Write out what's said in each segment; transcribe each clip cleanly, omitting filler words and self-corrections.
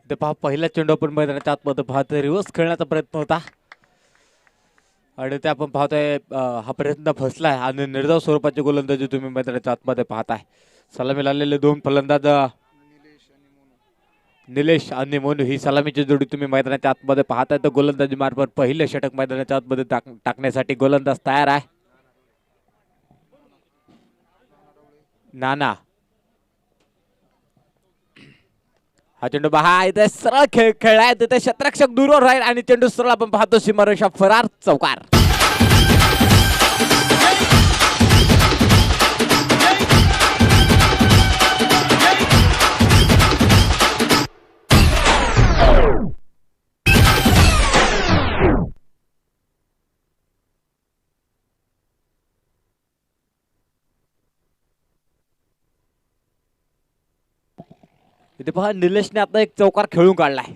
ते पहा पहिला चेंडू आपण मैदानाच्या आतमध्ये पाहतोय रिव्हर्स खेळण्याचा प्रयत्न होता आणि ते आपण पाहतोय हा प्रयत्न फसलाय आणि निर्धाव स्वरूपाची गोलंदाजी तुम्ही मैदानाच्या आतमध्ये पाहताय. सलामीला आलेले दोन फलंदाज निलेश आणि मोनू ही सलामीची जोडी तुम्ही मैदानाच्या आतमध्ये पाहताय. तर गोलंदाजी मार्फत पहिले षटक मैदानाच्या आतमध्ये टाकण्यासाठी गोलंदाज तयार आहे. नाना हा चेंडू पहा इथे सरळ खेळलाय तिथे क्षेत्ररक्षक दूरवर राहील आणि चेंडू सरळ आपण पाहतो सीमारेषा फरार चौकार. इथे पहा निलेशने आता एक चौकार खेळून काढलाय.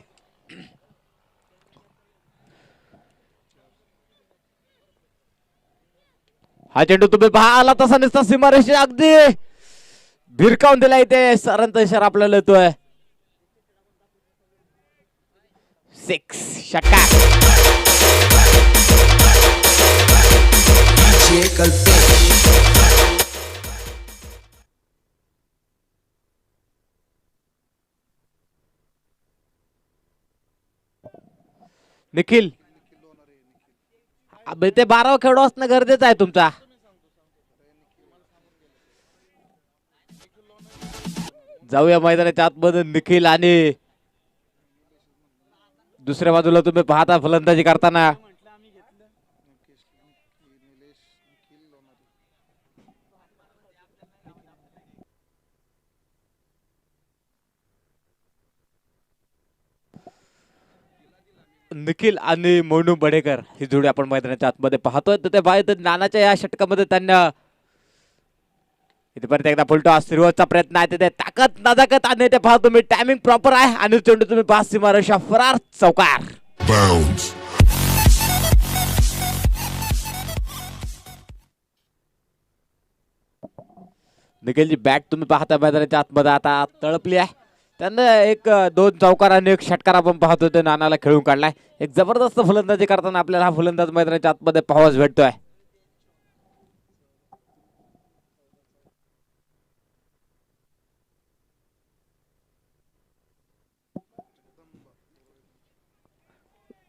हा चेंडू तुम्ही पहा आला तसा निसता सीमारेषे अगदी भिरकावून दिला. इथे सरांचा इशारा आपल्याला येतोय. 6 षटकार. निखिल ते 12 खेळू असणं गरजेचं आहे तुमचा. जाऊया मैदानाच्या आतमध्ये निखिल आणि दुसऱ्या बाजूला तुम्ही पाहता फलंदाजी करताना निखिल आणि मोनू बडेकर ही जोडी आपण मैदानाच्या आतमध्ये पाहतोय. तर ते बाहेर नानाच्या या षटकामध्ये त्यांना इथे परत एकदा फुलटो सुरुवातचा प्रयत्न आहे. तिथे ताकद नजाकत आणि ते पहा तुम्ही टायमिंग प्रॉपर आहे आणि चेंडू तुम्ही पास सीमारेषा फरार चौकार. निखिलची बॅट तुम्ही पाहता मैदानाच्या आतमध्ये आता तळपली आहे. त्यांना एक 2 चौकार आणि एक षटकार आपण पाहतोय ते नानाला खेळून काढलाय. एक जबरदस्त फलंदाजी करताना आपल्याला हा फलंदाज मैदानाच्या आतमध्ये पाहावाच भेटतोय.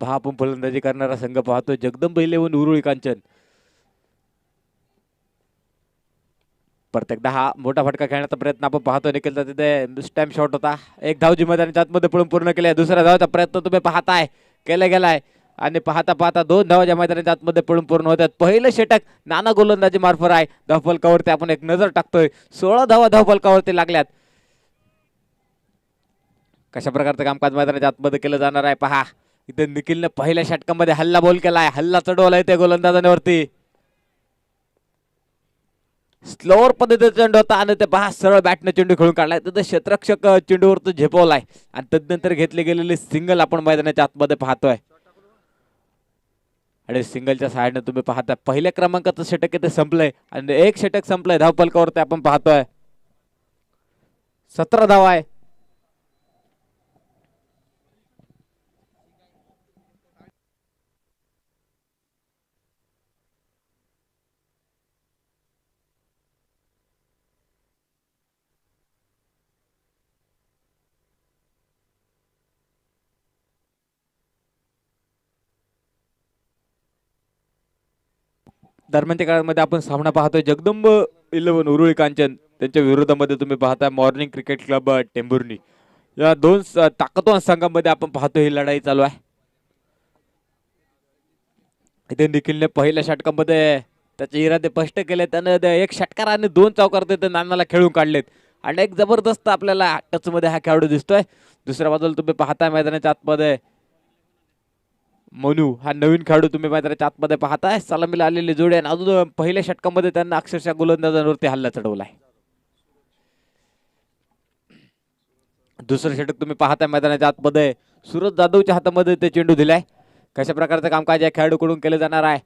पहा आपण फलंदाजी करणारा संघ पाहतोय जगदंब 11 उरुळी कांचन. प्रत्येकदा हा मोठा फटका खेळण्याचा प्रयत्न आपण पाहतोय. निखिलचा तिथे स्टॅम्प शॉट होता. एक धावजी मैदानाच्या आतमध्ये पळून पूर्ण केले. दुसऱ्या धावाचा प्रयत्न तुम्ही पाहताय केला गेलाय आणि पाहता पाहता 2 धावाच्या मैदानाच्या आतमध्ये पळून पूर्ण होतात. पहिलं षटक नाना गोलंदाजी मार्फत आहे. धावफलकावरती आपण एक नजर टाकतोय. 16 धावा धावफलकावरती लागल्यात. कशा प्रकारचं कामकाज मैदानाच्या आतमध्ये केलं जाणार आहे पहा. इथे निखिलने पहिल्या षटकामध्ये हल्ला बोल केलाय. हल्ला चढवलाय त्या गोलंदाजांवरती. स्लोअर पद्धतीचा चेंडू होता आणि ते पहा सरळ बॅटने चेंडू खेळून काढलाय. तर क्षेत्ररक्षक चेंडूवर तो झेपवलाय आणि तदनंतर घेतले गेलेले सिंगल आपण मैदानाच्या आतमध्ये पाहतोय. आणि सिंगलच्या साहाय्याने तुम्ही पाहता पहिल्या क्रमांकाचं षटक इथे संपलंय आणि एक षटक संपलंय. धावफलकावरती आपण पाहतोय 17 धावा आहे. दरम्यानच्या काळामध्ये आपण सामना पाहतोय जगदंब 11 उरुळी कांचन त्यांच्या विरोधामध्ये तुम्ही पाहताय मॉर्निंग क्रिकेट क्लब टेंभुर्णी. या 2 ताकदवान संघांमध्ये आपण पाहतोय ही लढाई चालू आहे. इथे निखिलने पहिल्या षटकामध्ये त्याचे इरादे स्पष्ट केले. त्यानं एक षटकार आणि 2 चौकार ते नानाला खेळून काढलेत आणि एक जबरदस्त आपल्याला टच मध्ये हा खेळाडू दिसतोय. दुसऱ्या बाजूला तुम्ही पाहताय मैदानाच्या आतमध्ये मोनू हा नवीन खेळाडू तुम्ही मैदानाच्या आतमध्ये पाहताय. सलामीला आलेली जोडी आणि अजून पहिल्या षटकामध्ये त्यांना अक्षरशः गोलंदाजांवरती हल्ला चढवलाय. दुसरं षटक तुम्ही पाहताय मैदानाच्या आतमध्ये सूरज जाधवच्या हातामध्ये ते चेंडू दिलाय. कशा प्रकारचं कामकाज या खेळाडूकडून केलं जाणार आहे.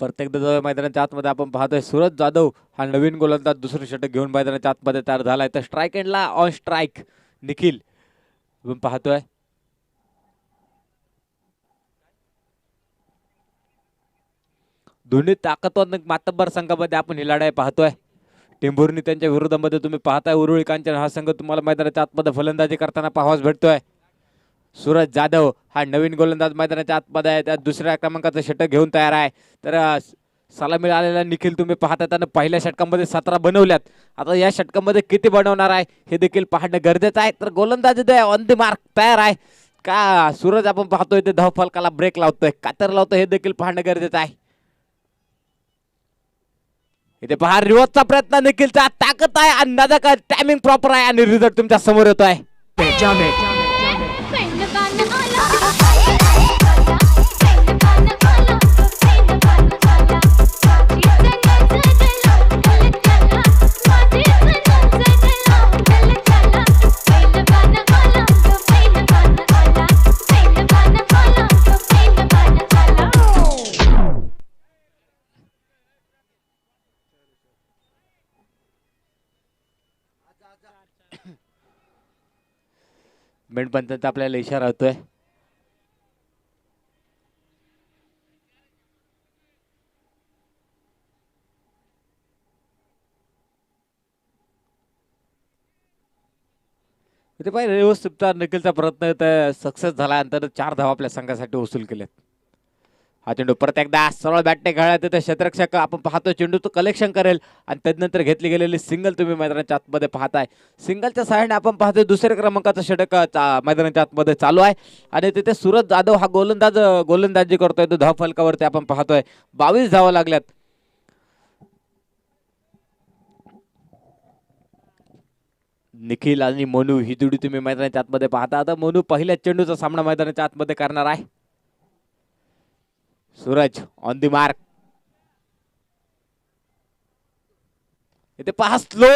प्रत्येक मैदानाच्या आतमध्ये आपण पाहतोय सूरज जाधव हा नवीन गोलंदाज दुसरे षटक घेऊन मैदानाच्या आतमध्ये तयार झालाय. तर स्ट्राईक एंडला ऑन स्ट्राईक निखिल आपण पाहतोय. दोन्ही ताकदवान मातब्बर संघामध्ये आपण ही लढाई पाहतोय. टेंभुर्णी त्यांच्या विरोधामध्ये तुम्ही पाहताय उरुळी कांचन हा संघ तुम्हाला मैदानाच्या आतमध्ये फलंदाजी करताना पाहावास भेटतोय. सूरज जाधव हा नवीन गोलंदाज मैदानाच्या आतमध्ये आहे. त्या दुसऱ्या क्रमांकाचं षटक घेऊन तयार आहे. तर सलामी आलेला निखिल तुम्ही पाहता त्यानं पहिल्या षटकामध्ये 17 बनवल्यात. आता या षटकामध्ये किती बनवणार आहे हे देखील पाहणं गरजेचं आहे. तर गोलंदाज ऑन द मार्क तयार आहे का सूरज आपण पाहतोय ते धाव फलकाला ब्रेक लावतोय कातर लावतोय हे देखील पाहणं गरजेचं आहे. इथे पहा रिवर्सचा प्रयत्न निखिलचा ताकद आहे अंदाजा का टायमिंग प्रॉपर आहे आणि रिझल्ट तुमच्या समोर येतोय. मेंढपंचांचा आपल्याला इशारा होतोय. इथे पाहिजे व्यवस्थित निखिलचा प्रयत्न सक्सेस झाल्यानंतर 4 धावा आपल्या संघासाठी वसूल केल्यात. हा चेंडू परत एकदा सरळ बॅटने खेळला तिथे क्षेत्ररक्षक आपण पाहतो चेंडूचं कलेक्शन करेल आणि त्यानंतर घेतली गेलेली सिंगल तुम्ही मैदानाच्या आतमध्ये पाहताय. सिंगलच्या सहाय्याने आपण पाहतोय दुसऱ्या क्रमांकाचं षटक मैदानाच्या आतमध्ये चालू आहे आणि तिथे सूरज जाधव हा गोलंदाजी करतोय. तो धाव फलकावरती आपण पाहतोय 22 धावा लागल्यात. निखिल आणि मोनू ही जोडी तुम्ही मैदानाच्या आतमध्ये पाहता. आता मोनू पहिल्या चेंडूचा सामना मैदानाच्या आतमध्ये करणार आहे. सूरज ऑन दी मार्क इथे पहा स्लो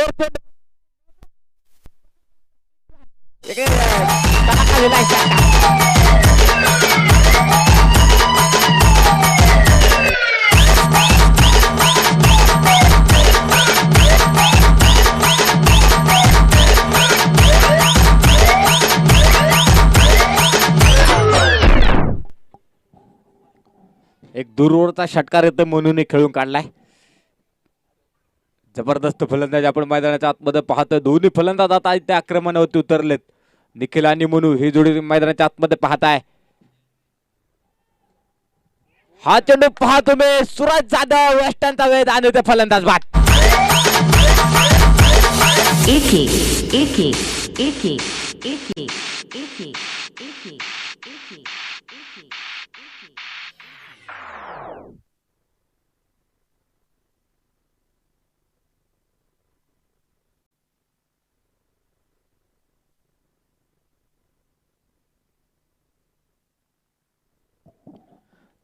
एक दूरवरचा षटकार येतो म्हणून खेळून काढलाय. जबरदस्त फलंदाज आपण मैदानाच्या आतमध्ये पाहतोय. दोन्ही फलंदाज आता त्या आक्रमणावरती उतरलेत. निखिल आणि मनू ही जोडी मैदानाच्या आतमध्ये पाहताय. हा चेंडू पहा तुम्ही सूरज जाधव वेस्टर्नचा वेध आणि ते फलंदाज बाद.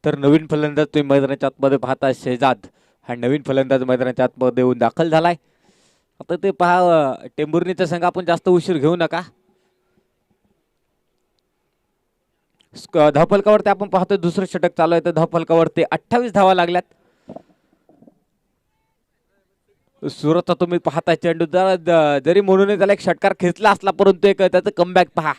तर नवीन फलंदाज तुम्ही मैदानाच्या आतमध्ये पाहता शेजाद हा नवीन फलंदाज मैदानाच्या आतमध्ये येऊन दाखल झालाय. आता ते पहा टेंभुर्णीचा संघ आपण जास्त उशीर घेऊ नका. धावफलकावरती आपण पाहतोय दुसरं षटक चालू आहे. तर धावफलकावरती 28 धावा लागल्यात. सुरतचा तुम्ही पाहता चेंडू जरी म्हणून त्याला एक षटकार खेचला असला परंतु एक त्याचं कमबॅक पहा.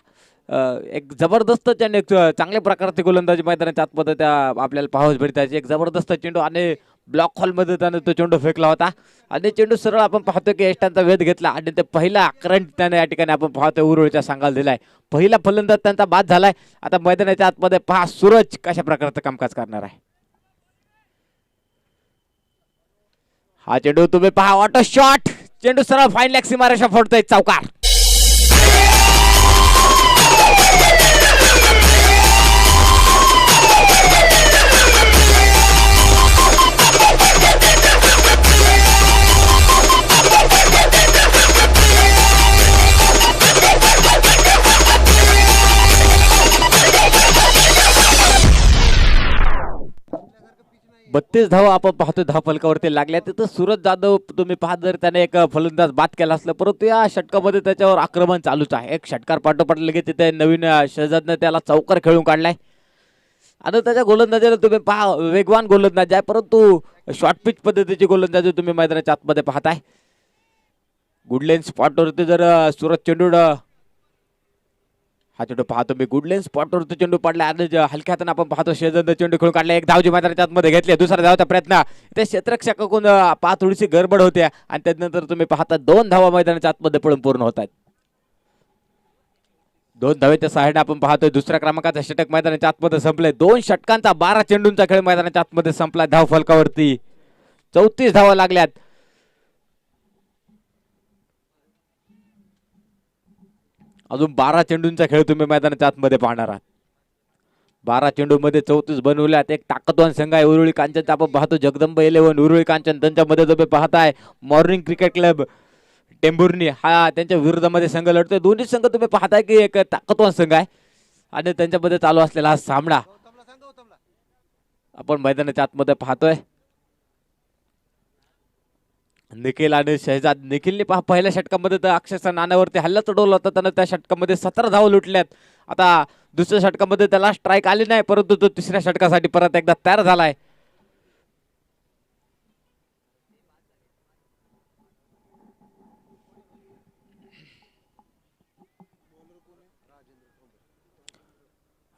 एक जबरदस्त चेंडू चांगल्या प्रकारचे गोलंदाजी मैदानाच्या आतमध्ये त्या आपल्याला पाहावयास भेटतात. एक जबरदस्त चेंडू आणि ब्लॉक हॉलमध्ये त्याने तो चेंडू फेकला होता आणि चेंडू सरळ आपण पाहतोय की एस्टांचा वेध घेतला आणि ते पहिला करंट त्याने या ठिकाणी आपण पाहतोय उरुळीच्या संघाला दिलाय. पहिला फलंदाज त्यांचा बाद झालाय. आता मैदानाच्या आतमध्ये पहा सूरज कशा प्रकारचं कामकाज करणार आहे. हा चेंडू तुम्ही पहा ऑटो शॉट चेंडू सरळ फाईन लेग सीमारेषा फोडतोय चौकार. 34 धावा आपण पाहतोय धाव फलकावरती लागल्या. तिथं सूरज जाधव तुम्ही पाहत जर त्याने एक फलंदाज बाद केला असला, परंतु या षटकामध्ये त्याच्यावर आक्रमण चालूच आहे. एक षटकार पाठोपाठ लगेच तिथे नवीन शहजादने त्याला चौकार खेळून काढलाय. आणि त्याच्या गोलंदाजीला तुम्ही पहा, वेगवान गोलंदाज आहे परंतु शॉर्ट पिच पद्धतीची गोलंदाजी तुम्ही मैदानाच्या आतमध्ये पाहताय. गुडलेन स्पॉटवरती जर सूरज चेंडू हा चेंडू पाहतो मी गुडलेन स्पॉटवरती चेंडू पडला आणि हलक्या हाताने आपण पाहतो शेजंद चेंडू खेळून काढला. एक धावजी मैदानाच्या आतमध्ये घेतली, दुसरा धावाचा प्रयत्न ते क्षेत्ररक्षकाकडून पहा थोडीशी गडबड होते आणि त्यानंतर तुम्ही पाहता 2 धावा मैदानाच्या आतमध्ये पडून पूर्ण होत आहेत. 2 धावेच्या सहाय्याने आपण पाहतोय दुसऱ्या क्रमांकाचा षटक मैदानाच्या आतमध्ये संपले. 2 षटकांचा 12 चेंडूंचा खेळ मैदानाच्या आतमध्ये संपला. धाव फलकावरती 34 धावा लागल्यात. अजून 12 चेंडूंचा खेळ तुम्ही मैदानाच्या आतमध्ये पाहणार आहात. 12 चेंडू मध्ये 34 बनवल्यात. एक ताकदवान संघ आहे उरुळी कांचनचा. आपण पाहतो जगदंब 11 उरुळी कांचन, त्यांच्यामध्ये तुम्ही पाहताय मॉर्निंग क्रिकेट क्लब टेंभुर्णी हा त्यांच्या विरोधामध्ये संघ लढतोय. दोन्ही संघ तुम्ही पाहताय की एक ताकदवान संघ आहे आणि त्यांच्यामध्ये चालू असलेला हा सामना आपण मैदानाच्या आतमध्ये पाहतोय. निखिल आणि शहजाद. निखिलने पहा पहिल्या षटकामध्ये तर अक्षरशः नाण्यावरती हल्ला चढवला होता, त्यानं त्या षटकामध्ये 17 धावा लुटल्यात. आता दुसऱ्या षटकामध्ये त्याला स्ट्राईक आली नाही, परंतु तो तिसऱ्या षटकासाठी परत एकदा तयार झालाय.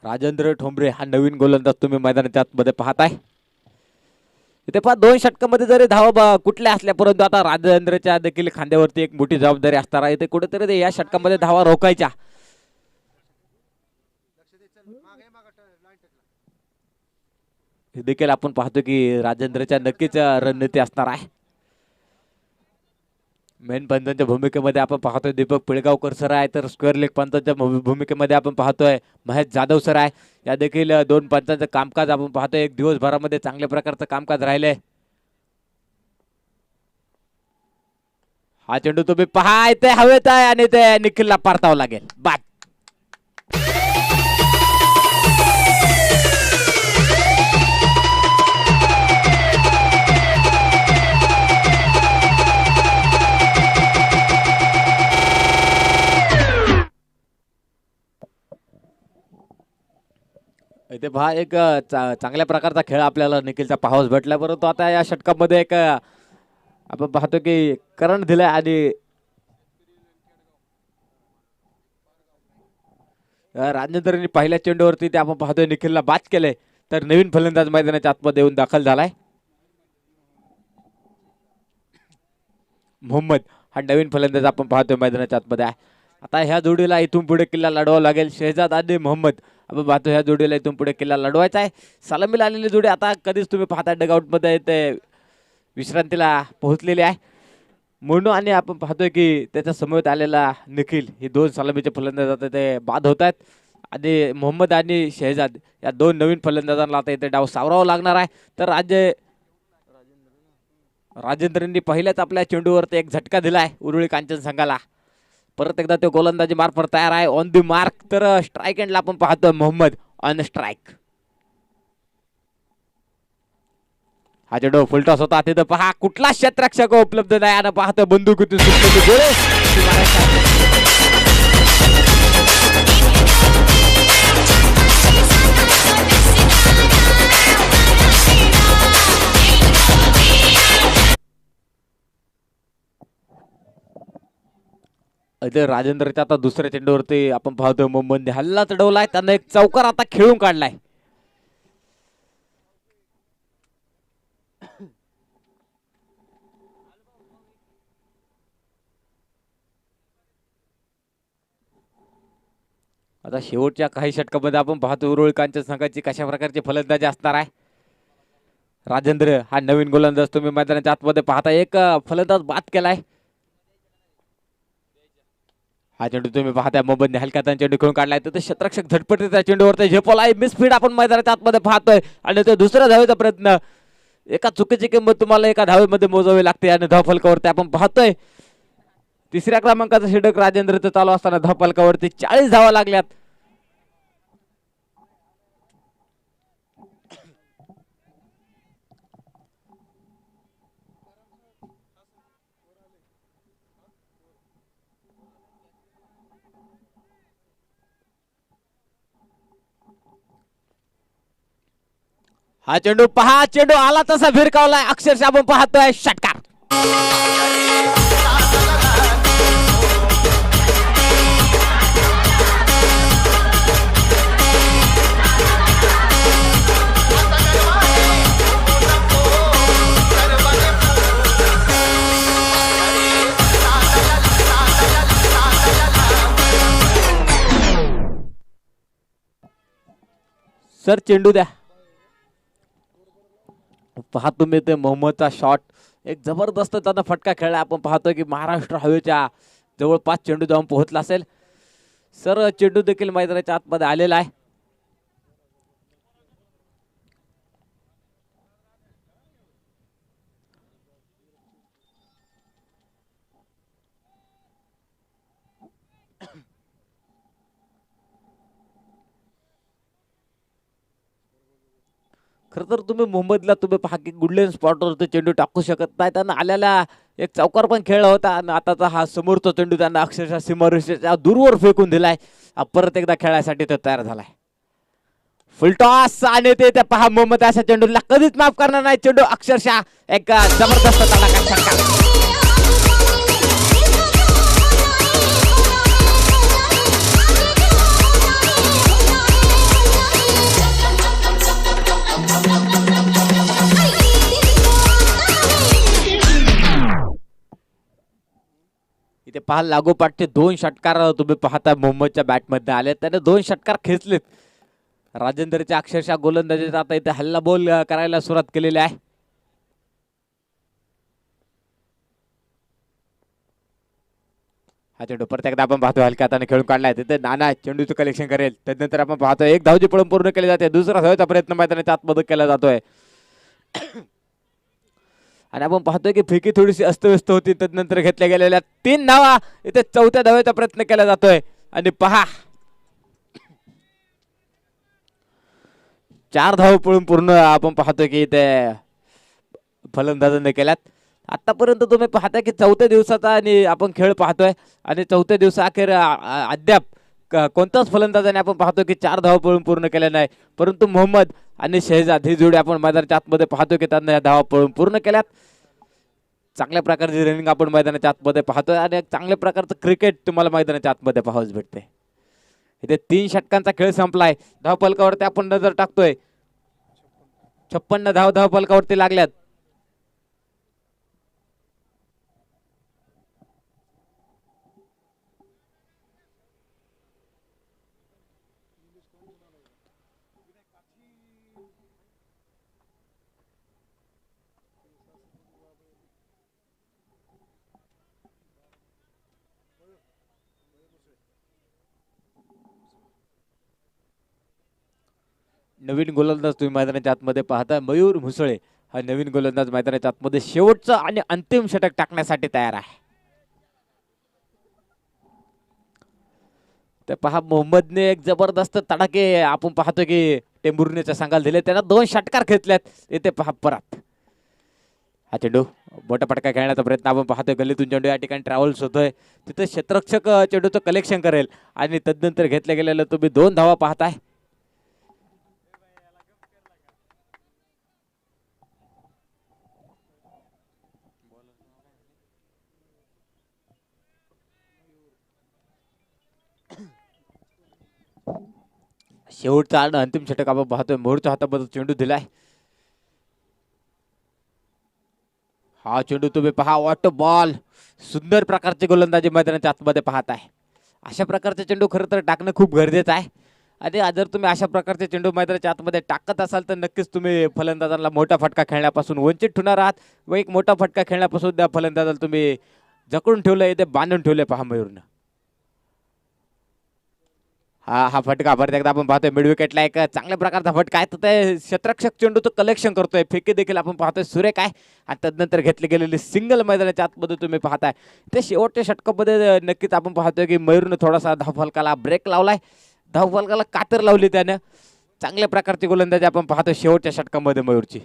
राजेंद्र ठोंबरे हा नवीन गोलंदाज तुम्ही मैदानाच्या आतमध्ये पाहताय. इथे पहा 2 षटकामध्ये जरी धावा कुठल्या असल्या, परंतु आता राजेंद्रच्या देखील खांद्यावरती एक मोठी जबाबदारी असणार आहे. इथे कुठेतरी या षटकामध्ये धावा रोखायच्या. देखील आपण पाहतो की राजेंद्रच्या नक्कीच रणनीती असणार आहे. मेन पंचांच्या भूमिकेमध्ये आपण पाहतोय दीपक पिळगावकर सर आहे, तर स्क्वेअर लेग पंचांच्या भूमिकेमध्ये आपण पाहतोय महेश जाधव सर आहे. या देखील 2 पंचांचं कामकाज आपण पाहतोय. एक दिवसभरामध्ये चांगल्या प्रकारचं कामकाज राहिलंय. हा चेंडू तुम्ही पहा इथे हवेत आहे आणि ते निखिलला पारतावं लागेल. बाद. इथे पहा एक चांगल्या प्रकारचा खेळ आपल्याला निखिलचा पाहावस भेटला, परंतु आता या षटकामध्ये एक आपण पाहतो की करंट दिलाय आणि राजेंद्रनी पहिल्या चेंडूवरती ते आपण पाहतोय निखिलला बाद केले, तर नवीन फलंदाज मैदानाच्या आतमध्ये येऊन दाखल झालाय. मोहम्मद हा नवीन फलंदाज आपण पाहतोय मैदानाच्या आतमध्ये आहे. आता ह्या जोडीला इथून पुढे किल्ला लढवावा लागेल. शहजाद आणि मोहम्मद आपण पाहतो ह्या जोडीला इथून पुढे किल्ला लढवायचा आहे. सलामीला आलेली जोडी आता कधीच तुम्ही पाहता डगआउटमध्ये ते विश्रांतीला पोहोचलेली आहे. मोनू आणि आपण पाहतोय की त्याच्या समोर आलेला निखिल हे 2 सलामीचे फलंदाज आता ते बाद होत आहेत आणि मोहम्मद आणि शहजाद या 2 नवीन फलंदाजांना आता इथे डाव सावरावा लागणार आहे. तर राजेंद्रनी पहिल्याच आपल्या चेंडूवरती एक झटका दिलाय उरुळी कांचन संघाला. परत एकदा ते गोलंदाजी मार्फत तयार आहे ऑन दी मार्क. तर स्ट्राईक एंडला आपण पाहतो मोहम्मद ऑन स्ट्राईक. हा चेंडू फुलटॉस होता. तिथं पहा कुठला क्षेत्ररक्षक उपलब्ध नाही आणि पाहतो बंदुकीतून सुटलेले गोळे. राजेंद्रच्या आता दुसऱ्या चेंडूवरती आपण पाहतोय मोहम्मदने हल्ला चढवलाय, त्यांना एक चौकार आता खेळून काढलाय. आता शेवटच्या काही षटकामध्ये आपण पाहतो उरुळी कांचन संघाची कशा प्रकारची फलंदाजी असणार आहे. राजेंद्र हा नवीन गोलंदाज तुम्ही मैदानाच्या आतमध्ये पाहता. एक फलंदाज बाद केलाय. हा चेंडू तुम्ही पाहताय मोहम्मदने हलक्या चेंडू खेळून काढलाय, तर क्षेत्ररक्षक झटपटीच्या चेंडूवरती झेपवलाय. मिसफीड आपण मैदानाच्या आतमध्ये पाहतोय आणि तो दुसऱ्या धावेचा प्रयत्न. एका चुकीची किंमत तुम्हाला एका धावेमध्ये मोजावी लागते आणि धाव फलकावरती आपण पाहतोय 3ऱ्या क्रमांकाचा षटक राजेंद्रचं चालू असताना धाव फलकावरती 40 धावा लागल्यात. हा चेंडू पहा, चेंडू आला तसा भिरकावलाय, अक्षरशः आपण पाहतोय षटकार. सर चेंडू द्या. पहा तुम्ही ते मोहम्मदचा शॉट, एक जबरदस्त त्याचा फटका खेळला. आपण पाहतोय की महाराष्ट्र हवेच्या जवळपास चेंडू जाऊन पोहोचला असेल. सर चेंडू देखील मैदानाच्या आतमध्ये आलेला आहे. खर तर तुम्ही मुंबईतला तुम्ही पहा की गुडलेन स्पॉटवर चेंडू टाकू शकत नाही. त्यांना आलेला एक चौकार पण खेळला होता आणि आताचा हा समोरचा चेंडू त्यांना अक्षरशः सीमारेषेच्या दूरवर फेकून दिलाय. परत एकदा खेळायसाठी तो तयार झालाय. फुलटॉस आणि ते पहा मोहम्मद अशा चेंडूला कधीच माफ करणार नाही. चेंडू अक्षरशः एक जबरदस्त तडाखा षटकार. इथे पहा लागोपाठचे 2 षटकार तुम्ही पाहता मोहम्मदच्या बॅटमध्ये आले. त्याने 2 षटकार खेचलेत. राजेंद्रच्या अक्षरशः गोलंदाजीचा आता इथे हल्ला बोल करायला सुरुवात केलेली आहे. हा चेंडू परत एकदा आपण पाहतो हलक्या हाताने खेळून काढलाय. तिथे नाना चेंडूचं कलेक्शन करेल. त्यानंतर आपण पाहतो एक धावची पळून पूर्ण केली जाते. दुसरा धावाचा प्रयत्न मैदानाच्या आतमध्ये केला जातोय आणि आपण पाहतोय की फेकी थोडीशी अस्तव्यस्त होती. त्यानंतर घेतल्या गेलेल्या 3 धावा इथे चौथ्या धावेचा प्रयत्न केला जातोय आणि पहा 4 धाव पळून पूर्ण आपण पाहतोय की इथे फलंदाजांनी केल्यात. आतापर्यंत तुम्ही पाहताय की चौथ्या दिवसाचा आणि आपण खेळ पाहतोय आणि चौथ्या दिवसा अखेर अद्याप कोणत्याच फलंदाजाने आपण पाहतो की 4 धावा पळून पूर्ण केल्या नाही. परंतु मोहम्मद आणि शहजाद ही जोडी आपण मैदानाच्या आतमध्ये पाहतोय की त्यांना या धावा पळून पूर्ण केल्यात. चांगल्या प्रकारची रनिंग आपण मैदानाच्या आतमध्ये पाहतोय आणि एक चांगल्या प्रकारचं क्रिकेट तुम्हाला मैदानाच्या आतमध्ये पाहावयास भेटते. इथे 3 षटकांचा खेळ संपलाय. धावफलकावरती आपण नजर टाकतोय. 56 धाव धावफलकावरती लागल्यात. नवीन गोलंदाज तुम्ही मैदानाच्या आतमध्ये पाहता मयूर मुसळे हा नवीन गोलंदाज मैदानाच्या आतमध्ये शेवटचं आणि अंतिम षटक टाकण्यासाठी तयार आहे. तर पहा मोहम्मदने एक जबरदस्त तडाके आपण पाहतो की टेंभुर्णीच्या संघाला दिले. त्यांना 2 षटकार घेतल्यात. इथे पहा परत हा चेंडू मोठा फटका खेळण्याचा प्रयत्न आपण पाहतोय. गल्लीतून चेंडू या ठिकाणी ट्रॅव्हल्स होतोय. तिथे क्षेत्ररक्षक चेंडूचं कलेक्शन करेल आणि तदनंतर घेतल्या गेलेलं तुम्ही 2 धावा पाहताय. शेवटचा आणि अंतिम षटक आपण पाहतोय. मोहरच्या हातामध्ये चेंडू दिलाय. हा चेंडू तुम्ही पहा वॉटर बॉल सुंदर प्रकारचे गोलंदाजी मैदानाच्या आतमध्ये पाहत आहे. अशा प्रकारचे चेंडू खरं तर टाकणं खूप गरजेचं आहे आणि जर तुम्ही अशा प्रकारचे चेंडू मैदानाच्या आतमध्ये टाकत असाल तर नक्कीच तुम्ही फलंदाजांना मोठा फटका खेळण्यापासून वंचित ठेवणार आहात व एक मोठा फटका खेळण्यापासून त्या फलंदाजाला तुम्ही जकडून ठेवलंय ते बांधून ठेवलंय पहा मयूरनं. हा फटका परत एकदा आपण पाहतोय मिड विकेटला एक चांगल्या प्रकारचा फटका आहे. तर ते क्षेत्ररक्षक चेंडूचं कलेक्शन करतोय. फेकी देखील आपण पाहतोय सुरेख आहे आणि तदनंतर घेतले गेलेले सिंगल मैदानाच्या आतमध्ये तुम्ही पाहताय. ते शेवटच्या षटकामध्ये नक्कीच आपण पाहतोय की मयूरनं थोडासा धावफलकाला ब्रेक लावलाय. धावफलकाला कातर लावली त्यानं. चांगल्या प्रकारची गोलंदाजी आपण पाहतोय शेवटच्या षटकामध्ये मयूरची.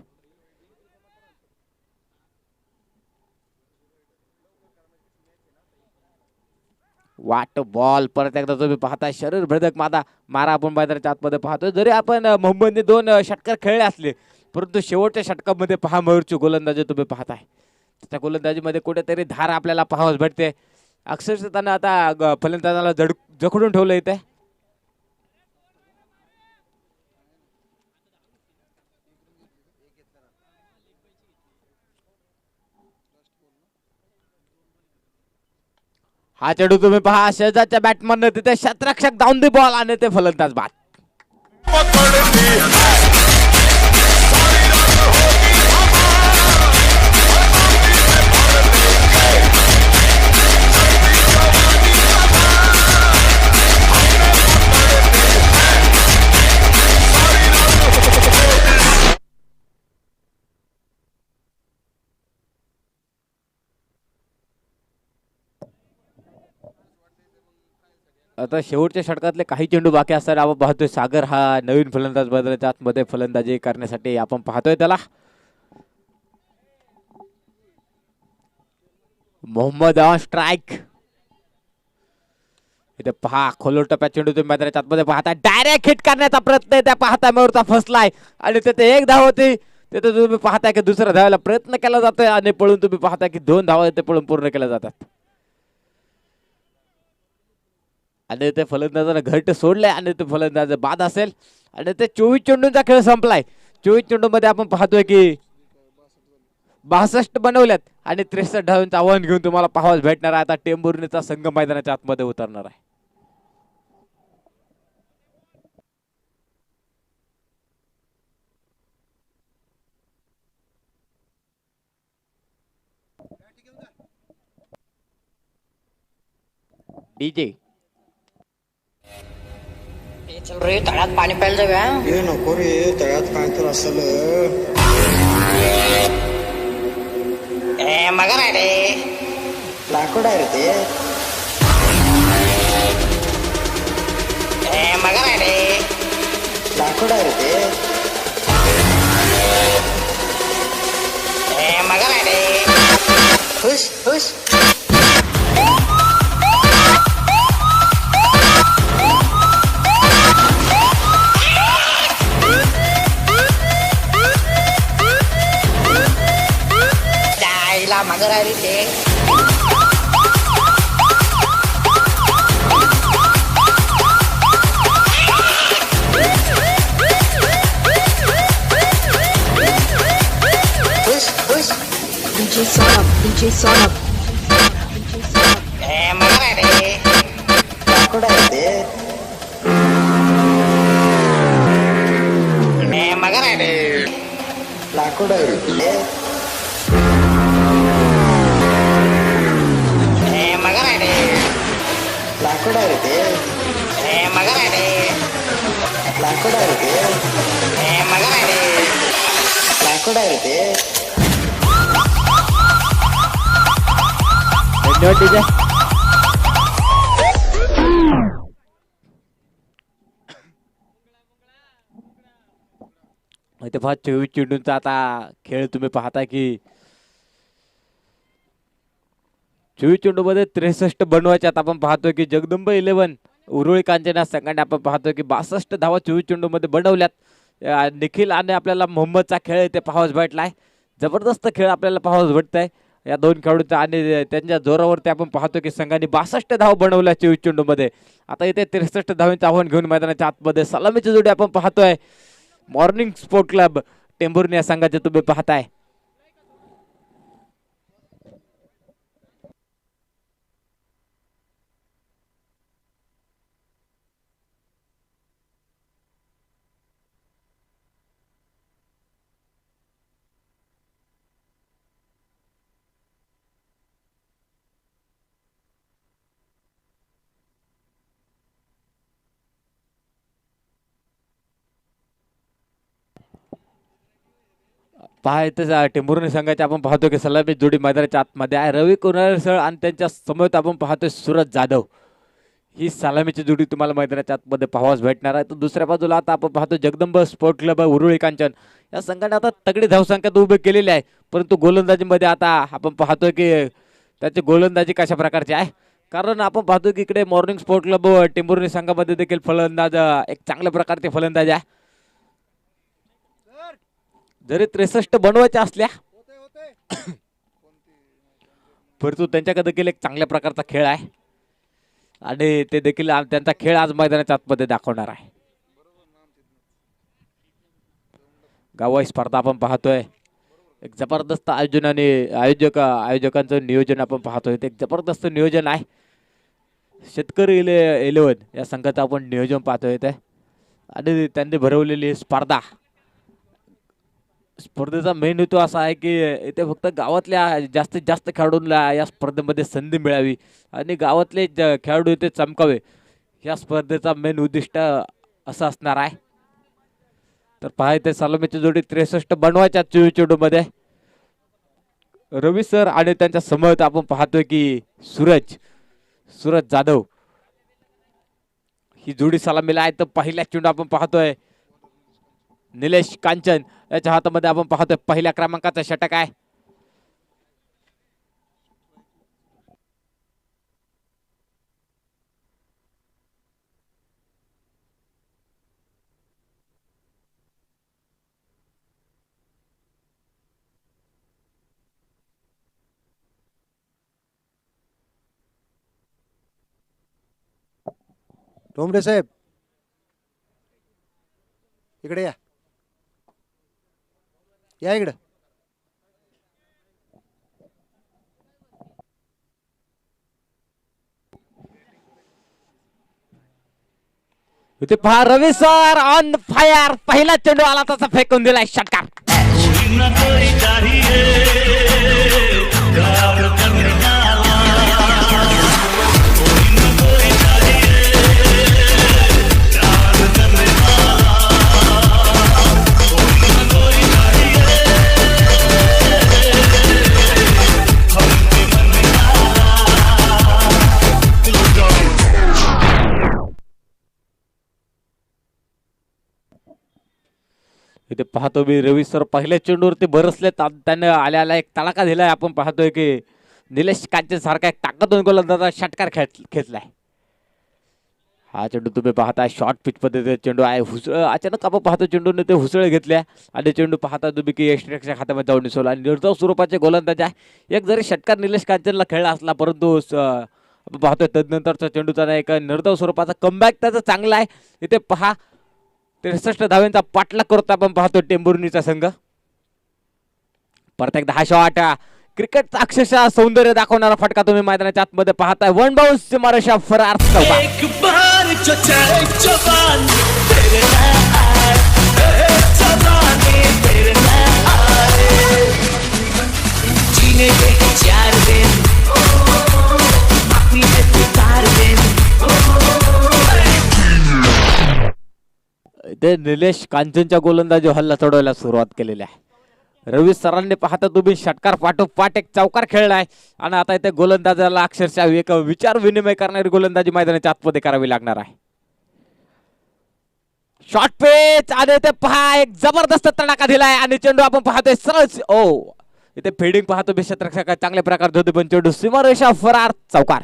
वाट बॉल परत एकदा तुम्ही पाहताय शरीर भेदक मारा आपण मैदानाच्या आतमध्ये पाहतोय. जरी आपण मोहम्मदने 2 षटकार खेळले असले परंतु शेवटच्या षटकामध्ये पहा मयूरची गोलंदाजी तुम्ही पाहताय. त्या गोलंदाजीमध्ये कुठेतरी धार आपल्याला पाहावयास भेटते. अक्षरशः त्यानं आता फलंदाजाला जखडून ठेवलं इथे. हा चेंडू तुम्ही पहा शेजारच्या बॅटमन तिथे शतरक्षक डाऊन दी बॉल आणि ते फलंदाज बाद. आता शेवटच्या षटकातले काही चेंडू बाकी असताना आपण पाहतोय सागर हा नवीन फलंदाज मैदानाच्या आतमध्ये फलंदाजी करण्यासाठी आपण पाहतोय त्याला. Mohammed on strike. इथे पहा खोलवर टप्प्यात चेंडू तुम्ही मैदानाच्या आतमध्ये पाहता डायरेक्ट हिट करण्याचा प्रयत्न त्या पाहता मयूरचा फसलाय आणि तिथे 1 धाव होती. तिथे तुम्ही पाहताय की दुसऱ्या धावायला प्रयत्न केला जातोय आणि पळून तुम्ही पाहताय की 2 धावा ते पळून पूर्ण केल्या जातात आणि ते फलंदाजाने घट सोडले आणि ते फलंदाज बाद असेल आणि ते 24 चेंडूंचा खेळ संपलाय. 24 चेंडू मध्ये आपण पाहतोय की 62 बनवल्यात आणि 63 धावांचं आव्हान घेऊन तुम्हाला पाहावयास भेटणार आहे. आता टेंभुर्णीचा संघ मैदानाच्या आतमध्ये उतरणार आहे. डीजे चल रे तळ्यात पाणी प्यायला जाऊया. ये नको रे तळ्यात काय तर असेल. मगर आहे रे. लाकूड आहे रे ते. मगर आहे रे. लाकूड आहे रे ते. मगर आहे रे. खुश खुश. मगर आहे रे ते. खुश खुश. DJ Saurabh. मगर आहे रे. लाकूड आहे ते. मगर आहे रे. लाकूड आहे रे ते. मगर आहे रे. लाकूड आहे रे ते. मगर आहे रे. लाकूड आहे रे ते. मगर आहे रे. लाकूड आहे रे ते. धन्यवाद डीजे. इथे पहा 24 चेंडूंचा आता खेळ तुम्ही पाहता की 24 चेंडू मध्ये 63 बनवायच्यात. आपण पाहतोय की जगदंब 11 उरुळी कांचना संघाने आपण पाहतोय की 62 धावा 24 चेंडू मध्ये बनवल्यात. निखिल आणि आपल्याला मोहम्मदचा खेळ इथे पाहावयास भेटलाय. जबरदस्त खेळ आपल्याला पाहावयास भेटतंय या 2 खेळाडूंचा आणि त्यांच्या जोरावरती आपण पाहतोय की संघाने 62 धावा बनवल्या 24 चेंडू मध्ये. आता इथे 63 धावांचं आव्हान घेऊन मैदानाच्या आतमध्ये सलामीची जोडी आपण पाहतोय. मॉर्निंग स्पोर्ट क्लब टेंभुर्णी या संघाचे तुम्ही पाहताय. पहा इथं टेंभुर्णी संघाचे आपण पाहतो की सलामी जोडी मैदानाच्या आतमध्ये आहे. रवी कुणारसळ आणि त्यांच्या समोर आपण पाहतोय सूरज जाधव. ही सलामीची जोडी तुम्हाला मैदानाच्या आतमध्ये पाहावयास भेटणार आहे. तर दुसऱ्या बाजूला आता आपण पाहतो जगदंब स्पोर्ट क्लब उरुळी कांचन या संघाने आता तगडी धावसंख्या उभे केलेली आहे. परंतु गोलंदाजीमध्ये आता आपण पाहतोय की त्याची गोलंदाजी कशा प्रकारची आहे. कारण आपण पाहतो की इकडे मॉर्निंग स्पोर्ट क्लब टेंभुर्णी संघामध्ये देखील फलंदाज एक चांगल्या प्रकारचे फलंदाज आहे. जरी 63 बनवायच्या असल्या परंतु त्यांच्याकडे देखील एक चांगल्या प्रकारचा खेळ आहे आणि ते देखील त्यांचा खेळ आज मैदानाच्या आतमध्ये दाखवणार आहे. गावाई स्पर्धा आपण पाहतोय एक जबरदस्त आयोजनाने आयोजकांचं नियोजन आपण पाहतोय. ते एक जबरदस्त नियोजन आहे. शेतकरी 11 या संघाचं आपण नियोजन पाहतोय ते आणि त्यांनी भरवलेली स्पर्धेचा मेन हेतू असा आहे की इथे फक्त गावातल्या जास्तीत जास्त खेळाडूंना या स्पर्धेमध्ये संधी मिळावी आणि गावातले खेळाडू इथे चमकावे. या स्पर्धेचा मेन उद्दिष्ट असं असणार आहे. तर पहा इथे सलामीची जोडी 63 बनवायच्या चेंडूमध्ये रवी सर आणि त्यांच्या समोर आपण पाहतोय की सूरज जाधव ही जोडी सलामीला आहे. तर पहिल्या चेंडू आपण पाहतोय निलेश कांचन याच्या हातामध्ये आपण पाहतोय पहिल्या क्रमांकाचा षटक आहे. डोंबरे साहेब इकडे या इकडे. इथे पहा रवी सर ऑन फायर. पहिला चेंडू आला तसा फेकून दिलाय षटकार. इथे पाहतो मी रवी सर पहिल्या चेंडूवरती बरसले. त्याने आल्याला एक तडाखा दिलाय. आपण पाहतोय की निलेश कांचन सारखा एक ताकदून गोलंदाजा षटकार खेचलाय. हा चेंडू तुम्ही पाहताय शॉर्ट पिच पद्धतीचा चेंडू आहे. अचानक आपण पाहतो चेंडूने ते हुसळे घेतल्या आणि चेंडू पाहता तुम्ही की एक्स्ट्राच्या खात्यामध्ये जाऊन दिसवला आणि निर्धाव स्वरूपाचे गोलंदाज आहे. एक जरी षटकार निलेश कांचनला खेळला असला परंतु आपण पाहतोय तदनंतरचा चेंडूचा एक निर्धाव स्वरूपाचा कमबॅक त्याचा चांगला आहे. इथे पहा 63 धावांचा पाठलाग करतो आपण पाहतो टेंभुर्णीचा संघ. परत एकदा हा शॉट क्रिकेटचा अक्षरशः सौंदर्य दाखवणारा फटका तुम्ही मैदानाच्या आतमध्ये पाहताय. वन बाउन्स सीमारेषा फरार चौका. ते निलेश कांचनच्या गोलंदाजी हल्ला चढवायला सुरुवात केलेली आहे. रवी सरांनी पाहता तुम्ही षटकार पाठोपाठ एक चौकार खेळलाय आणि आता इथे गोलंदाजाला अक्षरशः एक विचार विनिमय करणारी गोलंदाजी मैदानाच्या आतमध्ये करावी लागणार आहे. शॉर्ट पेच आणि ते पहा एक जबरदस्त तडाखा दिलाय आणि चेंडू आपण पाहतोय सरळ इथे फिल्डिंग पाहतो क्षेत्ररक्षक चांगल्या प्रकारे होते पण चेंडू सीमारेषा फरार चौकार.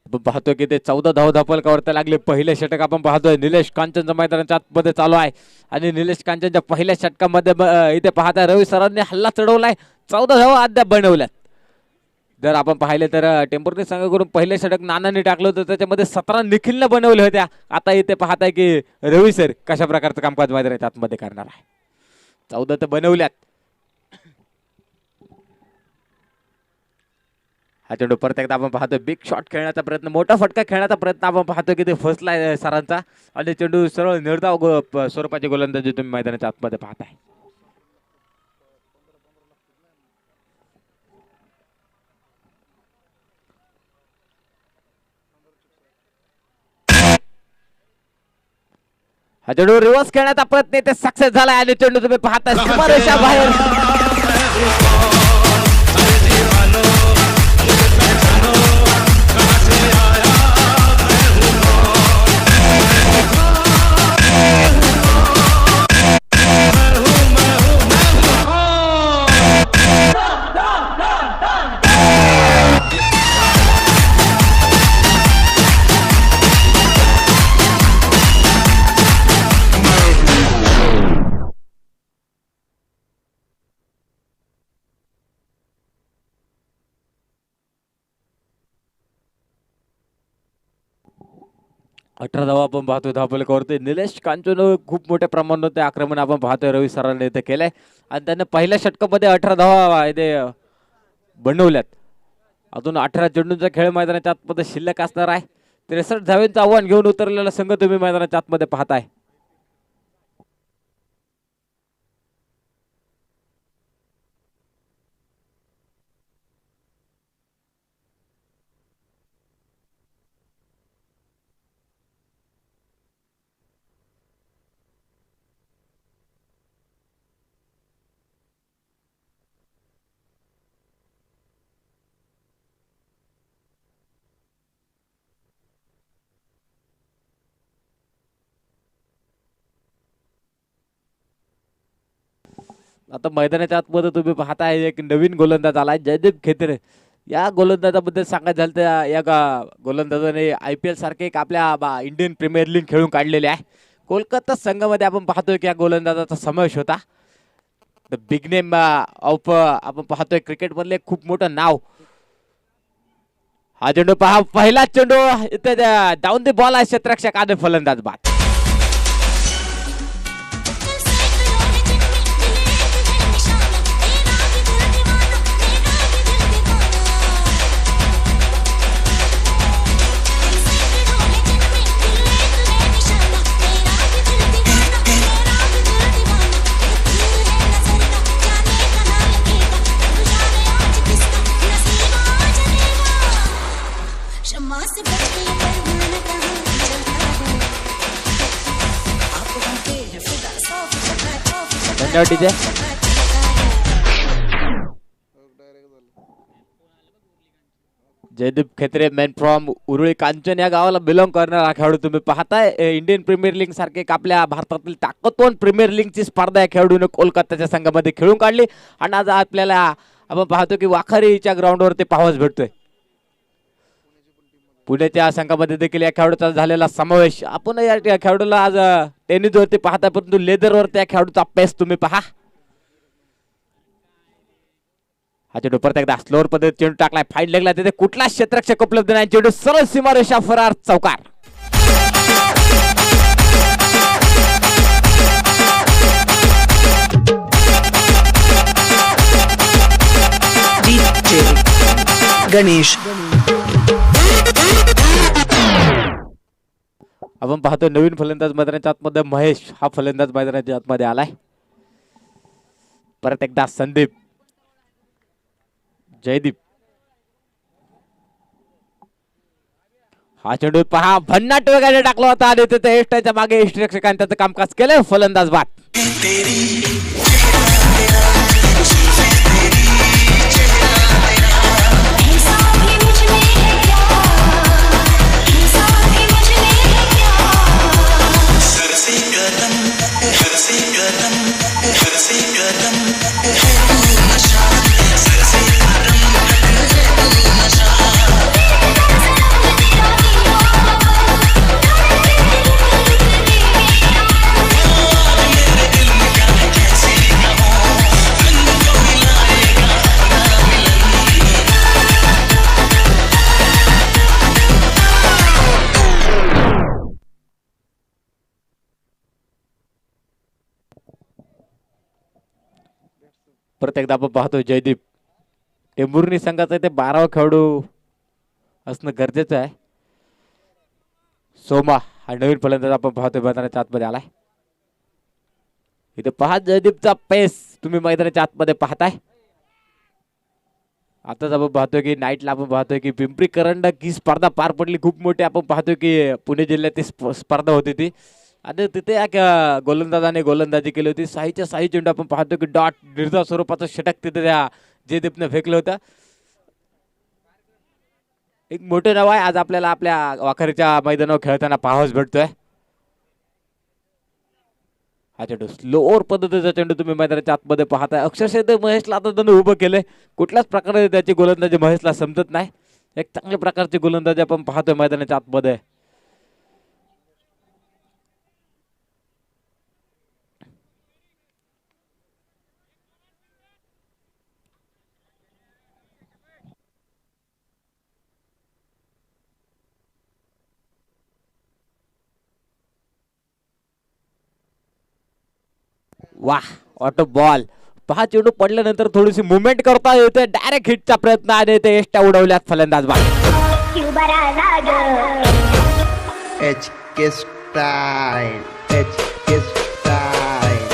आपण पाहतोय की ते 14 धाव धापलकावरती लागले. पहिले षटक आपण पाहतोय निलेश कांचनच्या मैदानाच्या आतमध्ये चालू आहे आणि निलेश कांचनच्या पहिल्या षटकामध्ये इथे पाहताय रवी सरांनी हल्ला चढवलाय. 14 धाव अद्याप बनवल्यात. जर आपण पाहिले तर टेंभुर्णी संघाकडून पहिले षटक नानांनी टाकलं होतं त्याच्यामध्ये 17 निखिलने बनवले होत्या. आता इथे पाहताय की रवी सर कशा प्रकारचं कामकाज मैदानाच्या आतमध्ये करणार आहे. 14 तर बनवल्यात. हा चेंडू परत एकदा आपण पाहतोय बिग शॉट खेळण्याचा प्रयत्न मोठा फटका खेळण्याचा प्रयत्न आपण पाहतोय की ते फसलाय सरांचा आणि चेंडू सरळ निर्धाव स्वरूपाची गोलंदाजी तुम्ही मैदानाच्या आतमध्ये पाहताय. हा चेंडू रिव्हर्स खेळण्याचा प्रयत्न ते सक्सेस झालाय आणि चेंडू तुम्ही पाहताय सीमारेषा बाहेर. 18 धावा आपण पाहतोय धावफलकावरती निलेश कांचन खूप मोठ्या प्रमाणात ते आक्रमण आपण पाहतोय रवी सरांनी इथे केलंय आणि त्यांनी पहिल्या षटकामध्ये 18 धावा इथे बनवल्यात. अजून 18 चेंडूंचा खेळ मैदानाच्या आतमध्ये शिल्लक असणार आहे. 63 धावेंचं आव्हान घेऊन उतरलेला संघ तुम्ही मैदानाच्या आतमध्ये पाहताय. आता मैदानाच्या आतमध्ये तुम्ही पाहताय एक नवीन गोलंदाज आलाय जयदीप खेत्रे. या गोलंदाजाबद्दल सांगायचं झालं तर या गोलंदाजाने IPL सारखे एक आपल्या इंडियन प्रीमियर लीग खेळून काढलेले आहे. कोलकाता संघामध्ये आपण पाहतोय की या गोलंदाजाचा समावेश होता. द बिग नेम ऑफ आपण पाहतोय क्रिकेट मधले खूप मोठं नाव. हा चेंडू पहा पहिला चेंडू इथे डाऊन द बॉल आहे क्षेत्ररक्षक आणि फलंदाज बाद. धन्यवाद DJ. Jaydeep Khetre man from Uruli Kanchan या गावाला बिलॉंग करणारा खेळाडू तुम्ही पाहताय. इंडियन प्रीमियर लीग सारखे एक आपल्या भारतातील ताकदवान प्रीमियर लीगची स्पर्धा या खेळाडूने कोलकाताच्या संघामध्ये खेळून काढली आणि आज आपल्याला आपण पाहतो की वाखारीच्या ग्राउंडवर ते पाहावयास भेटतोय. पुण्याच्या संघामध्ये देखील या खेळाडूचा झालेला समावेश. आपण या खेळाडूला आज टेनिसवरती पाहता परंतु लेदरवरती या खेळाडूचा पेस तुम्ही पहा. हा चेंडू परत एकदा स्लोअर पद्धतीत चेंडू टाकलाय फाईन लेगला तिथे कुठलाच क्षेत्ररक्षक उपलब्ध नाही. चेंडू सरळ सीमारेषा फरार चौकार. गणेश आपण पाहतो नवीन फलंदाज मैदानाच्या आतमध्ये महेश हा फलंदाज मैदानाच्या आतमध्ये आलाय. परत एकदा संदीप जयदीप. हा चेंडू पहा भन्नाट वगैरे टाकला होता आणि तिथे एस्टाच्या मागे रक्षकांनी त्याचं कामकाज केलं. फलंदाज बाद. परत एकदा आपण पाहतो जयदीप टेंभुर्णी संघाचा ते 12वा खेळाडू असणं गरजेचं आहे. सोमा हा नवीन फलंदाज आपण पाहतोय मैदानाच्या आतमध्ये आलाय. इथे पहा जयदीपचा पेस तुम्ही मैदानाच्या आतमध्ये पाहताय. आताच आपण पाहतोय की नाईटला आपण पाहतोय की पिंपरी करंडक ही स्पर्धा पार पडली. खूप मोठी आपण पाहतोय की पुणे जिल्ह्यात ती स्पर्धा होती ती आणि तिथे या गोलंदाजाने गोलंदाजी केली होती. साईच्या साई चेंडू आपण पाहतो की डॉट निर्धाव स्वरूपाचं षटक तिथे त्या जयदीपने फेकलं होतं. एक मोठे नाव आहे आज आपल्याला आपल्या वाखरीच्या मैदानावर खेळताना पाहावयास भेटतोय. हा चेंडू स्लोअर पद्धतीचा चेंडू तुम्ही मैदानाच्या आतमध्ये पाहताय. अक्षरशः ते महेशला आता त्यानं उभं केलंय. कुठल्याच प्रकारे त्याची गोलंदाजी महेशला समजत नाही. एक चांगल्या प्रकारची गोलंदाजी आपण पाहतोय मैदानाच्या आतमध्ये. वाह ऑटो बॉल पहा चेंडू पडल्यानंतर थोडीशी मुवमेंट करता येते डायरेक्ट हिटचा प्रयत्न आणि ते एष्ट्या उडवल्यात फलंदाज बाद एच के स्टाईल एच के स्टाईल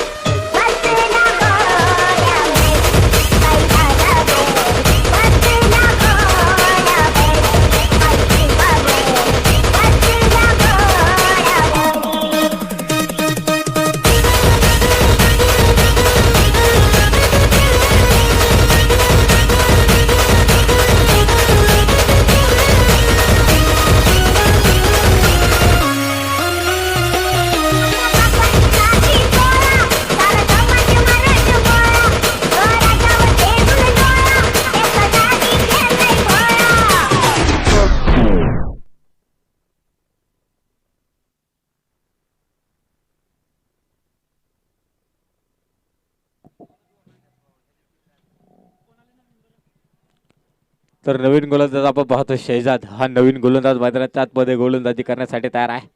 तर नवीन गोलंदाज आपण पाहतो शेहजाद हा नवीन गोलंदाज मैदानाच्या आतमध्ये गोलंदाजी करण्यासाठी तयार आहे.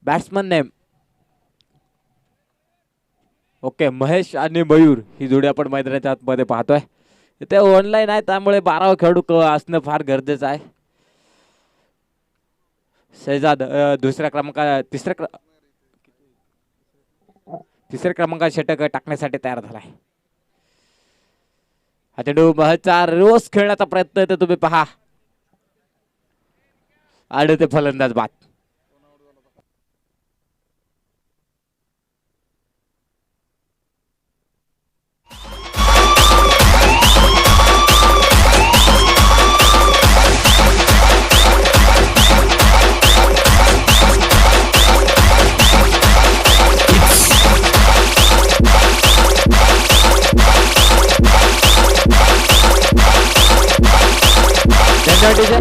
बॅट्समन नेम ओके महेश आणि मयूर ही जोडी आपण मैदानाच्या आतमध्ये पाहतोय. इथे ऑनलाईन आहे त्यामुळे 12 खेळाडू असणं फार गरजेचं आहे. शेहजाद तिसऱ्या क्रमांकात षटक टाकण्यासाठी तयार झालाय. हा चेंडू महचा रोज खेळण्याचा प्रयत्न आहे तुम्ही पहा आणि ते फलंदाज बाद.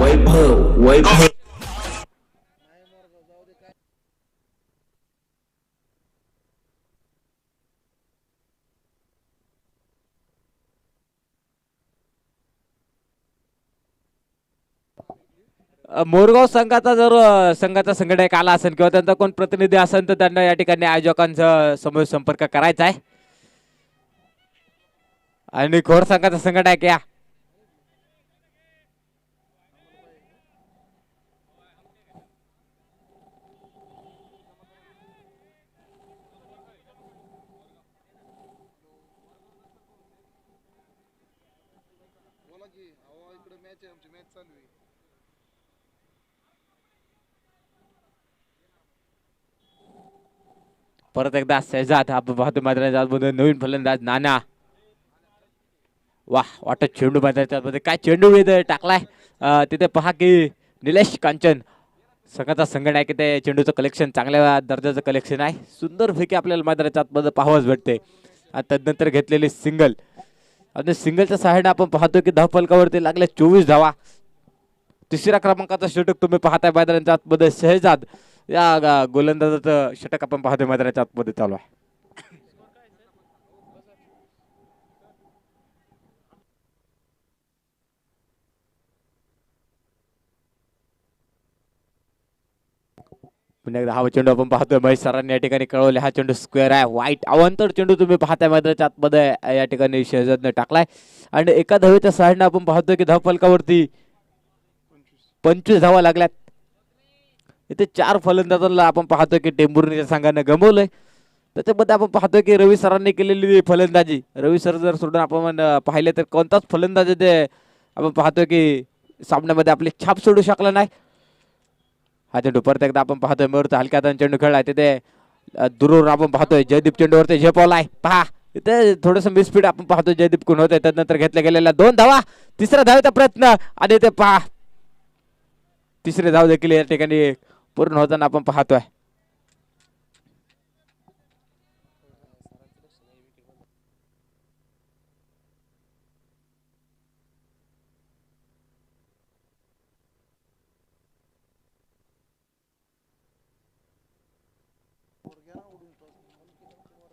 वैभव मोरगाव संघाचा जर संघाचा संघटक आला असेल किंवा त्यांचा कोण प्रतिनिधी असेल तर त्यांना या ठिकाणी आयोजकांचा समोर संपर्क करायचा आहे. आणि खोर संघाचा संघटक या परत एकदा शेहजाद आपण पाहतो मैदानाच्या नवीन फलंदाज नाना. वाह वाटत चेंडू मैदानाच्या आतमध्ये काय चेंडू टाकलाय. तिथे पहा की निलेश कांचन संघाचा संघटक आहे की ते चेंडूचं कलेक्शन चांगल्या दर्जाचं कलेक्शन आहे. सुंदर पैकी आपल्याला मैदानाच्या आतमध्ये पाहावंच भेटते. तदनंतर घेतलेली सिंगल आणि सिंगलच्या सहाय्याने आपण पाहतो की धावफलकावरती लागले 24 धावा. तिसऱ्या क्रमांकाचा षटक तुम्ही पाहताय मैदानाच्या आतमध्ये शेहजाद या गोलंदाजाचं षटक आपण पाहतोय मैदानाच्या आतमध्ये चालू आहे. पुन्हा एकदा हा चेंडू आपण पाहतोय महेश सरांनी या ठिकाणी कळवले. हा चेंडू स्क्वेअर आहे वाईट अवांतर चेंडू तुम्ही पाहताय मैदानाच्या आतमध्ये या ठिकाणी शेहजादने टाकलाय. आणि एका धावेच्या सहाय्याने आपण पाहतोय की धावफलकावरती 25 धावा लागल्यात. इथे 4 फलंदाजांना आपण पाहतोय की टेंभुर्णीच्या संघाने गमवलंय. त्याच्यामध्ये आपण पाहतोय की रवी सरांनी केलेली फलंदाजी रवी सर जर सोडून आपण पाहिले तर कोणताच फलंदाजी ते आपण पाहतोय की सामन्यामध्ये आपली छाप सोडू शकला नाही. हा चेंडू परत एकदा आपण पाहतोय मयूरचा हलक्या हाताने चेंडू खेळलाय. तिथे दुरून आपण पाहतोय जयदीप चेंडूवरती झेपवलाय. पहा इथे थोडस मिसफीड आपण पाहतोय जयदीप कोण होतंय. त्यानंतर घेतल्या गेलेल्या 2 धावा. तिसऱ्या धावेचा प्रयत्न आणि ते पहा तिसरे धाव देखील या ठिकाणी पूर्ण होताना आपण पाहतोय.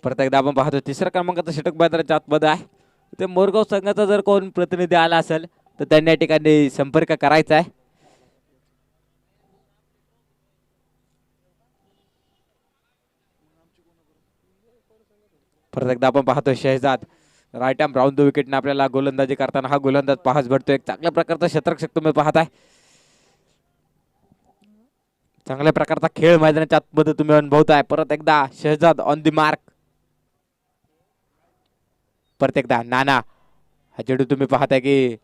परत एकदा आपण पाहतो तिसऱ्या क्रमांकाचा षटक मैदानाच्या आतमध्ये आहे. ते मोरगाव संघाचा जर कोण प्रतिनिधी आला असेल तर त्यांनी या ठिकाणी संपर्क करायचा आहे. परत एकदा आपण पाहतोय Shahzad right arm round the विकेटने आपल्याला गोलंदाजी करताना हा गोलंदाज पाहास भेटतोय. एक चांगल्या प्रकारचा क्षेत्ररक्षक तुम्ही पाहताय. चांगल्या प्रकारचा खेळ मैदानाच्या आतमध्ये तुम्ही अनुभवताय. परत एकदा शहजाद ऑन दी मार्क. परत एकदा नाना हा चेंडू तुम्ही पाहताय की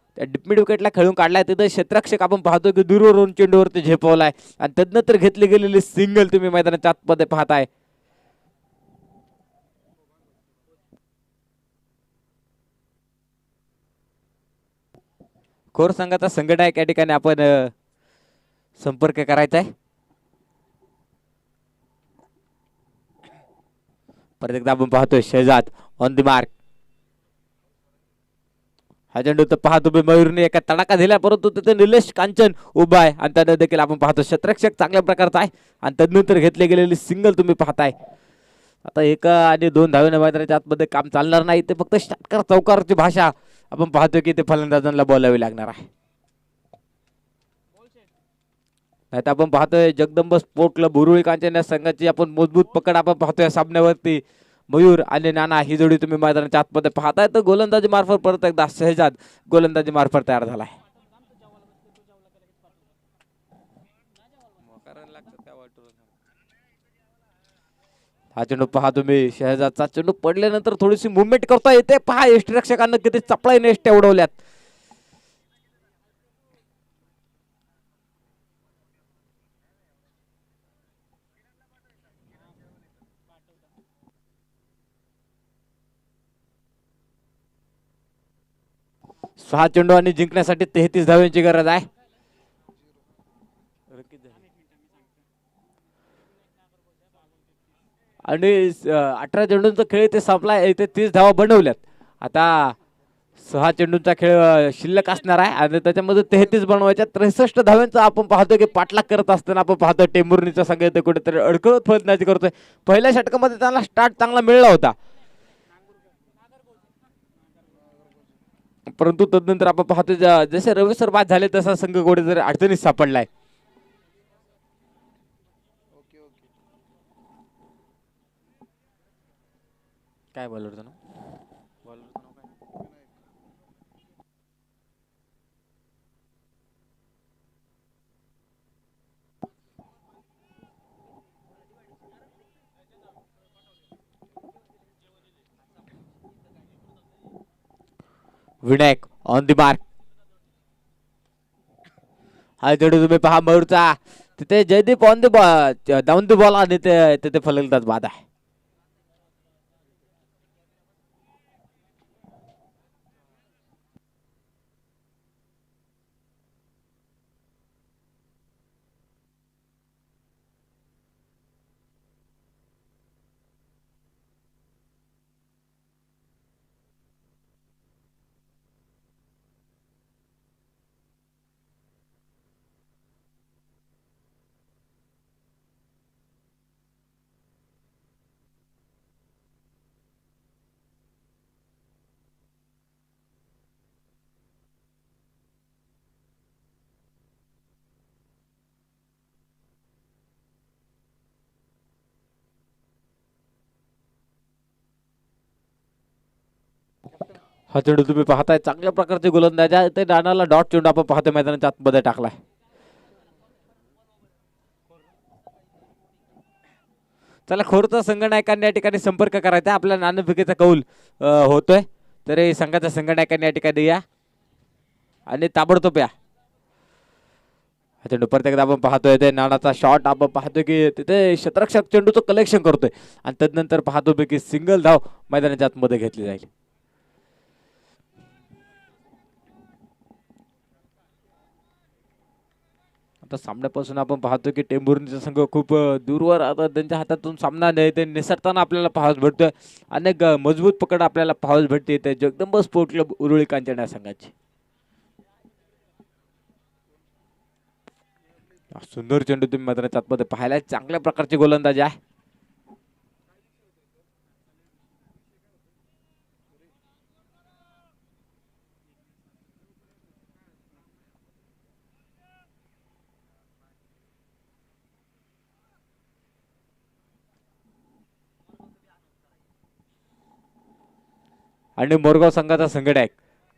मिड विकेटला खेळून काढलाय. तिथे क्षेत्ररक्षक आपण पाहतोय की दूरवरून चेंडूवरती झेपवलाय आणि तदनंतर घेतली गेलेली सिंगल तुम्ही मैदानाच्या आतमध्ये पाहताय. कोर संघाचा संघनायक या ठिकाणी आपण संपर्क करायचा आहे. परत एकदा आपण पाहतोय शहजाद ऑन दी मार्क. हा चेंडू तर पाहतो मयूरने एका तडाखा दिला परंतु तिथे निलेश कांचन उभा आहे आणि त्याने देखील आपण पाहतो क्षेत्ररक्षक चांगल्या प्रकारचा आहे आणि तदनंतर घेतली गेलेली सिंगल तुम्ही पाहताय. आता एका आणि दोन धावेने मैदानाच्या आतमध्ये काम चालणार नाही. ते फक्त षटकार चौकारची भाषा आपण पाहतोय की ते फलंदाजांना बोलावी लागणार आहे. नाही आपण पाहतोय जगदंब स्पोर्ट क्लब उरुळी कांचन या संघाची आपण मजबूत पकड आपण पाहतोय सामन्यावरती. मयूर आणि नाना ही जोडी तुम्ही मैदानाच्या आतमध्ये पाहताय. तर गोलंदाजी मार्फत परत एकदा शहजाद गोलंदाजी मार्फत तयार झालाय. हा चेंडू पहा तुम्ही शहजादचा चेंडू पडल्यानंतर थोडीशी मुवमेंट करता येते. पहा यष्टीरक्षकांना किती चपळाईने यष्ट्या उडवल्यात. सहा चेंडू आणि जिंकण्यासाठी 33 धावांची गरज आहे. आणि 18 चेंडूंचा खेळ ते संपला. इथे 30 धावा बनवल्यात. आता 6 चेंडूंचा खेळ शिल्लक असणार आहे आणि त्याच्यामध्ये 33 बनवायच्या. 63 धाव्यांचा आपण पाहतोय की पाठलाग करत असताना आपण पाहतोय टेंभुर्णीचा संघ इथे कुठेतरी अडकळत फलंदाजी करतोय. पहिल्या षटकामध्ये त्यांना स्टार्ट चांगला मिळाला होता परंतु तदनंतर आपण पाहतोय जसे रवी सर बाद झाले तसा संघ कुठेतरी अडचणीत सापडलाय. काय बॉलर होतं ना विनायक ऑन दी मार्क. हा चेंडू तुम्ही पहा मयूरचा तिथे Jaydeep on the ball down the ball आणि तिथे फलंदाज बाद आहे. हा चेंडू तुम्ही पाहताय चांगल्या प्रकारचे गोलंदाज आहे. ते डानाला डॉट चेंडू आपण पाहतोय मैदानाच्या आतमध्ये टाकलाय. चला खोरचा संघनायकांनी या ठिकाणी संपर्क करायचा. आपल्या नाणेफेकीचा कौल होतोय तर संघाच्या संघनायकांनी या ठिकाणी या आणि ताबडतोब या. हा चेंडू परत एकदा आपण पाहतोय ते नानाचा शॉट आपण पाहतोय की तिथे क्षेत्ररक्षक चेंडूचं कलेक्शन करतोय आणि तदनंतर पाहतोय की सिंगल धाव मैदानाच्या आतमध्ये घेतली जाईल. आता सामन्यापासून आपण पाहतो की टेंभुर्णीचा संघ खूप दूरवर आता त्यांच्या हातातून सामना नाही ते निसटताना आपल्याला पाहायला भेटतोय. अनेक मजबूत पकड आपल्याला पाहायला भेटते ते जगदंब स्पोर्ट क्लब उरुळी कांचन या संघाची. सुंदर चेंडू तुम्ही मैदानाच्या आतमध्ये पाहायला चांगल्या प्रकारची गोलंदाजी आहे. आणि मोरगाव संघाचा संघनायक.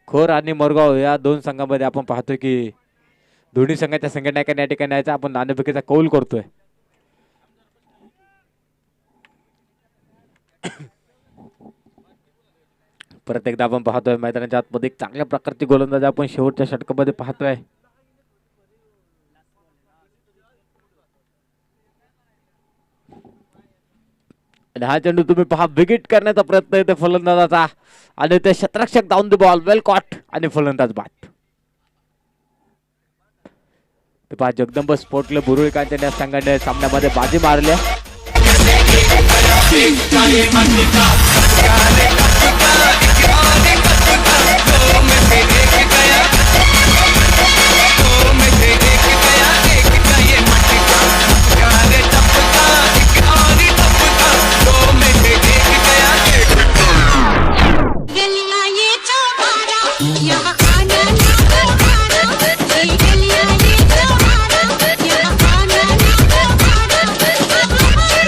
खोर आणि मोरगाव या दोन संघामध्ये आपण पाहतोय की दोन्ही संघाच्या संघनायकांनी या ठिकाणी यायचा आपण नाणेफेकीचा कौल करतोय. परत एकदा आपण पाहतोय मैदानाच्या आतमध्ये एक चांगल्या प्रकारची गोलंदाजी आपण शेवटच्या षटकामध्ये पाहतोय. आणि हा चेंडू तुम्ही पहा विकेट करण्याचा प्रयत्न येते फलंदाजाचा आणि ते शतरक्षक down the ball well caught आणि फलंदाज बाद. ते पहा जगदंब स्पोर्ट क्लब बुरुळीकांच्या या संघाने सामन्यामध्ये बाजी मारल्या. गलियां ये चौबारा यहाँ आना ना